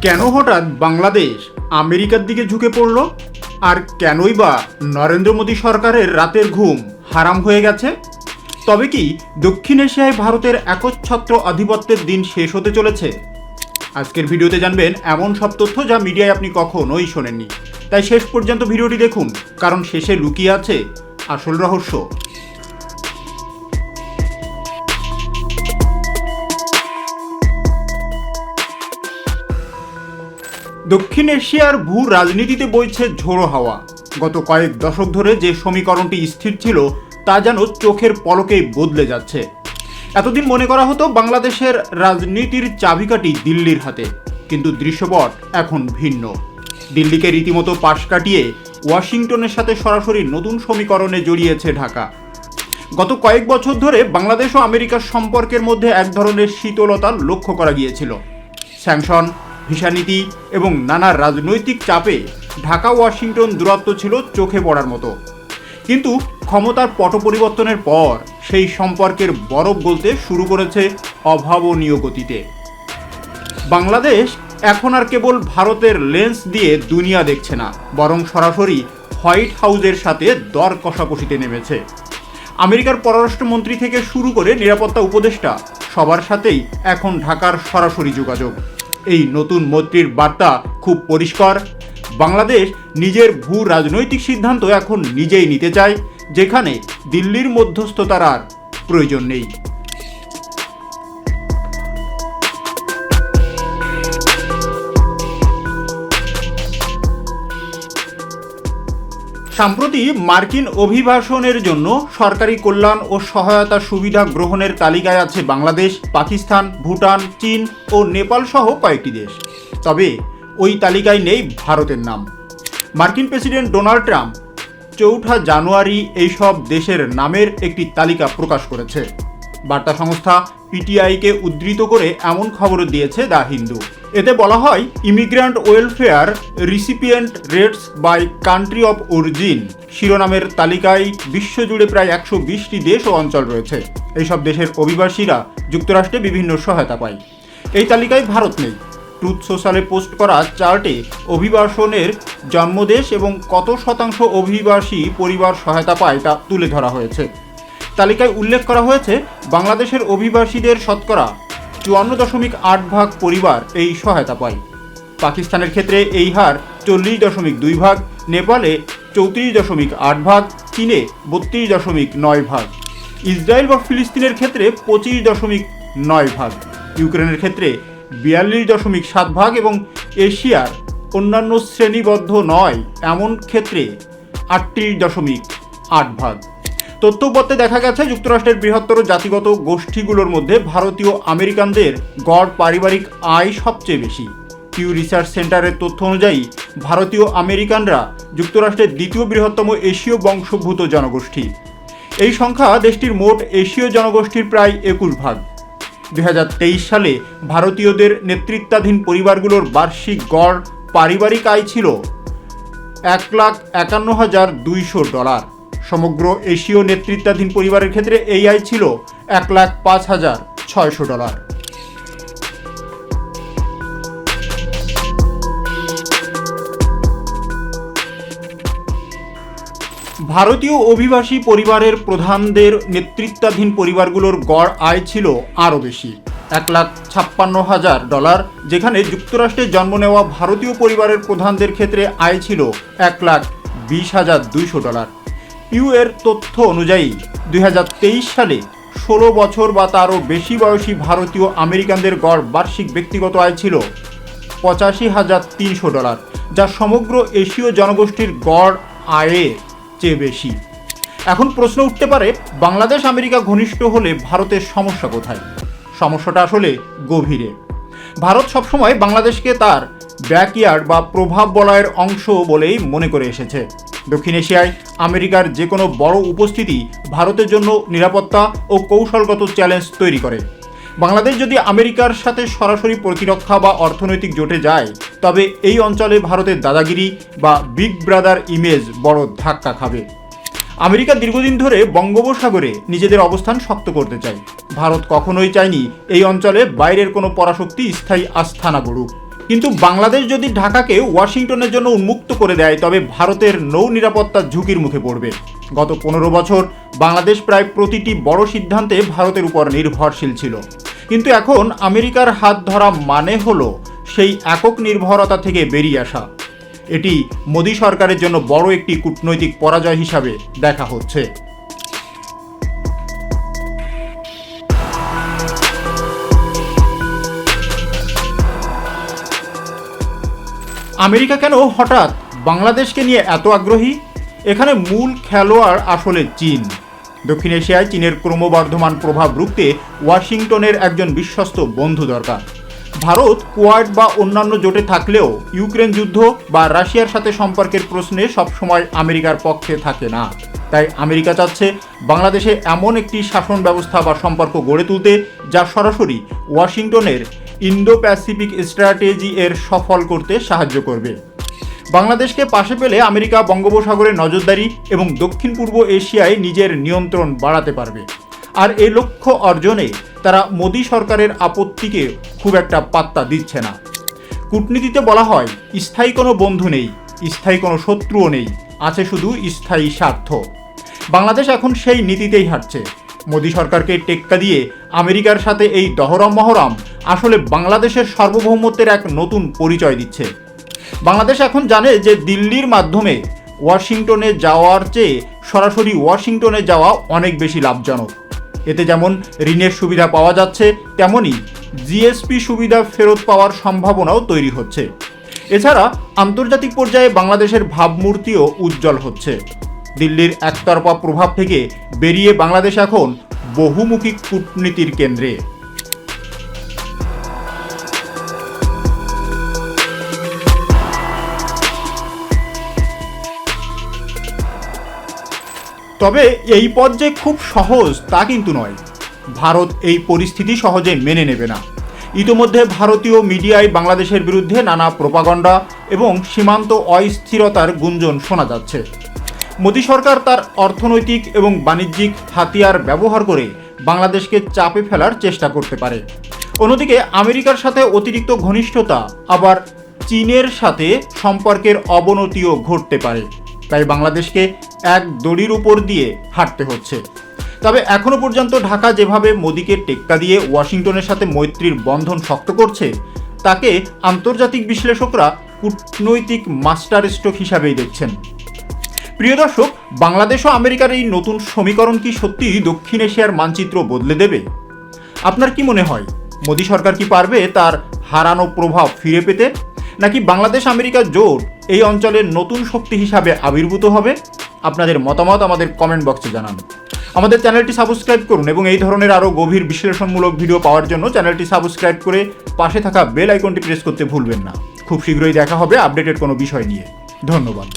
কেন হঠাৎ বাংলাদেশ আমেরিকার দিকে ঝুঁকে পড়ল? আর কেনই বা নরেন্দ্র মোদী সরকারের রাতের ঘুম হারাম হয়ে গেছে? তবে কি দক্ষিণ এশিয়ায় ভারতের একচ্ছত্র আধিপত্যের দিন শেষ হতে চলেছে? আজকের ভিডিওতে জানবেন এমন সব তথ্য যা মিডিয়ায় আপনি কখনোই শোনেননি। তাই শেষ পর্যন্ত ভিডিওটি দেখুন, কারণ শেষে লুকিয়ে আছে আসল রহস্য। দক্ষিণ এশিয়ার ভূ রাজনীতিতে বইছে ঝোড়ো হাওয়া। গত কয়েক দশক ধরে যে সমীকরণটি স্থির ছিল তা যেন চোখের পলকেই বদলে যাচ্ছে। এতদিন মনে করা হতো বাংলাদেশের রাজনীতির চাবিকাঠি দিল্লির হাতে, কিন্তু দৃশ্যপট এখন ভিন্ন। দিল্লিকে রীতিমতো পাশ কাটিয়ে ওয়াশিংটনের সাথে সরাসরি নতুন সমীকরণে জড়িয়েছে ঢাকা। গত কয়েক বছর ধরে বাংলাদেশ ও আমেরিকার সম্পর্কের মধ্যে এক ধরনের শীতলতা লক্ষ্য করা গিয়েছিল। স্যাংশন, ভিসা নীতি এবং নানা রাজনৈতিক চাপে ঢাকা ওয়াশিংটন দূরত্ব ছিল চোখে পড়ার মতো। কিন্তু ক্ষমতার পট পরিবর্তনের পর সেই সম্পর্কের বরফ গলতে শুরু করেছে অভাবনীয় গতিতে। বাংলাদেশ এখন আর কেবল ভারতের লেন্স দিয়ে দুনিয়া দেখছে না, বরং সরাসরি হোয়াইট হাউসের সাথে দর কষাকষিতে নেমেছে। আমেরিকার পররাষ্ট্রমন্ত্রী থেকে শুরু করে নিরাপত্তা উপদেষ্টা সবার সাথেই এখন ঢাকার সরাসরি যোগাযোগ। এই নতুন মৈত্রীর বার্তা খুব পরিষ্কার। বাংলাদেশ নিজের ভূ রাজনৈতিক সিদ্ধান্ত এখন নিজেই নিতে চায়, যেখানে দিল্লির মধ্যস্থতার আর প্রয়োজন নেই। সম্প্রতি মার্কিন অভিবাসনের জন্য সরকারি কল্যাণ ও সহায়তা সুবিধা গ্রহণের তালিকায় আছে বাংলাদেশ, পাকিস্তান, ভুটান, চীন ও নেপাল সহ কয়েকটি দেশ। তবে ওই তালিকায় নেই ভারতের নাম। মার্কিন প্রেসিডেন্ট ডোনাল্ড ট্রাম্প 4 জানুয়ারি এইসব দেশের নামের একটি তালিকা প্রকাশ করেছে। বার্তা সংস্থা পিটিআইকে উদ্ধৃত করে এমন খবর দিয়েছে দ্য হিন্দু। এতে বলা হয়, immigrant welfare recipient rates by country of origin শিরোনামের তালিকায় বিশ্বজুড়ে প্রায় 120টি দেশ ও অঞ্চল রয়েছে। এইসব দেশের অভিবাসীরা যুক্তরাষ্ট্রে বিভিন্ন সহায়তা পায়। এই তালিকায় ভারত নেই। ট্রুথ সোশ্যালে পোস্ট করা চার্টে অভিবাসনের জন্মদেশ এবং কত শতাংশ অভিবাসী পরিবার সহায়তা পায় তা তুলে ধরা হয়েছে। তালিকায় উল্লেখ করা হয়েছে, বাংলাদেশের অভিবাসীদের শতকরা 54.8% পরিবার এই সহায়তা পায়। পাকিস্তানের ক্ষেত্রে এই হার 40.2%, নেপালে 34.8%, চীনে 32.9%, ইসরায়েল বা ফিলিস্তিনের ক্ষেত্রে 25.9%, ইউক্রেনের ক্ষেত্রে 42.7% এবং এশিয়ার অন্যান্য শ্রেণীবদ্ধ নয় এমন ক্ষেত্রে 38.8%। তথ্যপত্রে দেখা গেছে, যুক্তরাষ্ট্রের বৃহত্তর জাতিগত গোষ্ঠীগুলোর মধ্যে ভারতীয় আমেরিকানদের গড় পারিবারিক আয় সবচেয়ে বেশি। পিউ রিসার্চ সেন্টারের তথ্য অনুযায়ী ভারতীয় আমেরিকানরা যুক্তরাষ্ট্রের দ্বিতীয় বৃহত্তম এশীয় বংশোদ্ভূত জনগোষ্ঠী। এই সংখ্যা দেশটির মোট এশীয় জনগোষ্ঠীর প্রায় 21%। 2023 সালে ভারতীয়দের নেতৃত্বাধীন পরিবারগুলোর বার্ষিক গড় পারিবারিক আয় ছিল $1,51,200। সমগ্র এশীয় নেতৃত্বাধীন পরিবারের ক্ষেত্রে এই আয় ছিল $1,05,600। ভারতীয় অভিবাসী পরিবারের প্রধানদের নেতৃত্বাধীন পরিবারগুলোর গড় আয় ছিল আরও বেশি, $1,56,000, যেখানে যুক্তরাষ্ট্রে জন্ম নেওয়া ভারতীয় পরিবারের প্রধানদের ক্ষেত্রে আয় ছিল $1,20,200। পিউ এর তথ্য অনুযায়ী 2023 সালে 16 বছর বা তারও বেশি বয়সী ভারতীয় আমেরিকানদের গড় বার্ষিক ব্যক্তিগত আয় ছিল $85,300, যা সমগ্র এশীয় জনগোষ্ঠীর গড় আয়ের চেয়ে বেশি। এখন প্রশ্ন উঠতে পারে, বাংলাদেশ আমেরিকা ঘনিষ্ঠ হলে ভারতের সমস্যা কোথায়? সমস্যাটা আসলে গভীরে। ভারত সবসময় বাংলাদেশকে তার ব্যাকইয়ার্ড বা প্রভাব বলয়ের অংশ বলেই মনে করে এসেছে। দক্ষিণ এশিয়ায় আমেরিকার যে কোনো বড় উপস্থিতি ভারতের জন্য নিরাপত্তা ও কৌশলগত চ্যালেঞ্জ তৈরি করে। বাংলাদেশ যদি আমেরিকার সাথে সরাসরি প্রতিরক্ষা বা অর্থনৈতিক জোটে যায়, তবে এই অঞ্চলে ভারতের দাদাগিরি বা বিগ ব্রাদার ইমেজ বড় ধাক্কা খাবে। আমেরিকা দীর্ঘদিন ধরে বঙ্গোপসাগরে নিজেদের অবস্থান শক্ত করতে চায়। ভারত কখনোই চায়নি এই অঞ্চলে বাইরের কোনো পরাশক্তি স্থায়ী আস্থানা গড়ুক। কিন্তু বাংলাদেশ যদি ঢাকাকে ওয়াশিংটনের জন্য উন্মুক্ত করে দেয় তবে ভারতের নৌ নিরাপত্তার ঝুঁকির মুখে পড়বে। গত 15 বছর বাংলাদেশ প্রায় প্রতিটি বড় সিদ্ধান্তে ভারতের উপর নির্ভরশীল ছিল, কিন্তু এখন আমেরিকার হাত ধরা মানে হলো সেই একক নির্ভরতা থেকে বেরিয়ে আসা। এটি মোদী সরকারের জন্য বড় একটি কূটনৈতিক পরাজয় হিসাবে দেখা হচ্ছে। আমেরিকা কেন হঠাৎ বাংলাদেশকে নিয়ে এত আগ্রহী? এখানে মূল খেলোয়াড় আসলে চীন। দক্ষিণ এশিয়ায় চীনের ক্রমবর্ধমান প্রভাব রুখতে ওয়াশিংটনের একজন বিশ্বস্ত বন্ধু দরকার। ভারত কোয়াড বা অন্যান্য জোটে থাকলেও ইউক্রেন যুদ্ধ বা রাশিয়ার সাথে সম্পর্কের প্রশ্নে সবসময় আমেরিকার পক্ষে থাকে না। তাই আমেরিকা চাচ্ছে বাংলাদেশে এমন একটি শাসন ব্যবস্থা বা সম্পর্ক গড়ে তুলতে যা সরাসরি ওয়াশিংটনের ইন্দো প্যাসিফিক স্ট্র্যাটেজি এর সফল করতে সাহায্য করবে। বাংলাদেশকে পাশে পেলে আমেরিকা বঙ্গোপসাগরে নজরদারি এবং দক্ষিণ পূর্ব এশিয়ায় নিজের নিয়ন্ত্রণ বাড়াতে পারবে। আর এই লক্ষ্য অর্জনে তারা মোদী সরকারের আপত্তিকে খুব একটা পাত্তা দিচ্ছে না। কূটনীতিতে বলা হয় স্থায়ী কোনো বন্ধু নেই, স্থায়ী কোনো শত্রুও নেই, আছে শুধু স্থায়ী স্বার্থ। বাংলাদেশ এখন সেই নীতিতেই হাঁটছে। মোদী সরকারকে টেক্কা দিয়ে আমেরিকার সাথে এই দহরম মহরম আসলে বাংলাদেশের সার্বভৌমত্বের এক নতুন পরিচয় দিচ্ছে। বাংলাদেশ এখন জানে যে দিল্লির মাধ্যমে ওয়াশিংটনে যাওয়ার চেয়ে সরাসরি ওয়াশিংটনে যাওয়া অনেক বেশি লাভজনক। এতে যেমন ঋণের সুবিধা পাওয়া যাচ্ছে, তেমনই জিএসপি সুবিধা ফেরত পাওয়ার সম্ভাবনাও তৈরি হচ্ছে। এছাড়া আন্তর্জাতিক পর্যায়ে বাংলাদেশের ভাবমূর্তিও উজ্জ্বল হচ্ছে। দিল্লির একতরফা প্রভাব থেকে বেরিয়ে বাংলাদেশ এখন বহুমুখী কূটনীতির কেন্দ্রে। তবে এই পথ যে খুব সহজ তা কিন্তু নয়। ভারত এই পরিস্থিতি সহজে মেনে নেবে না। ইতোমধ্যে ভারতীয় মিডিয়ায় বাংলাদেশের বিরুদ্ধে নানা প্রোপাগান্ডা এবং সীমান্ত অস্থিরতার গুঞ্জন শোনা যাচ্ছে। মোদী সরকার তার অর্থনৈতিক এবং বাণিজ্যিক হাতিয়ার ব্যবহার করে বাংলাদেশকে চাপে ফেলার চেষ্টা করতে পারে। অন্যদিকে আমেরিকার সাথে অতিরিক্ত ঘনিষ্ঠতা আবার চীনের সাথে সম্পর্কের অবনতিও ঘটতে পারে। তাই বাংলাদেশকে এক দড়ির উপর দিয়ে হাঁটতে হচ্ছে। তবে এখনো পর্যন্ত ঢাকা যেভাবে মোদীকে টেক্কা দিয়ে ওয়াশিংটনের সাথে মৈত্রীর বন্ধন শক্ত করছে তাকে আন্তর্জাতিক বিশ্লেষকরা কূটনৈতিক মাস্টার স্ট্রোক হিসাবেই দেখছেন। প্রিয় দর্শক, বাংলাদেশ ও আমেরিকার এই নতুন সমীকরণ কি সত্যি দক্ষিণ এশিয়ার মানচিত্র বদলে দেবে? আপনার কি মনে হয়, মোদী সরকার কি পারবে তার হারানো প্রভাব ফিরে পেতে, নাকি বাংলাদেশ আমেরিকা জোট এই অঞ্চলের নতুন শক্তি হিসাবে আবির্ভূত হবে? আপনাদের মতামত আমাদের কমেন্ট বক্সে জানান। আমাদের চ্যানেলটি সাবস্ক্রাইব করুন এবং এই ধরনের আরও গভীর বিশ্লেষণমূলক ভিডিও পাওয়ার জন্য চ্যানেলটি সাবস্ক্রাইব করে পাশে থাকা বেল আইকনটি প্রেস করতে ভুলবেন না। খুব শীঘ্রই দেখা হবে আপডেটেড কোনো বিষয় নিয়ে। ধন্যবাদ।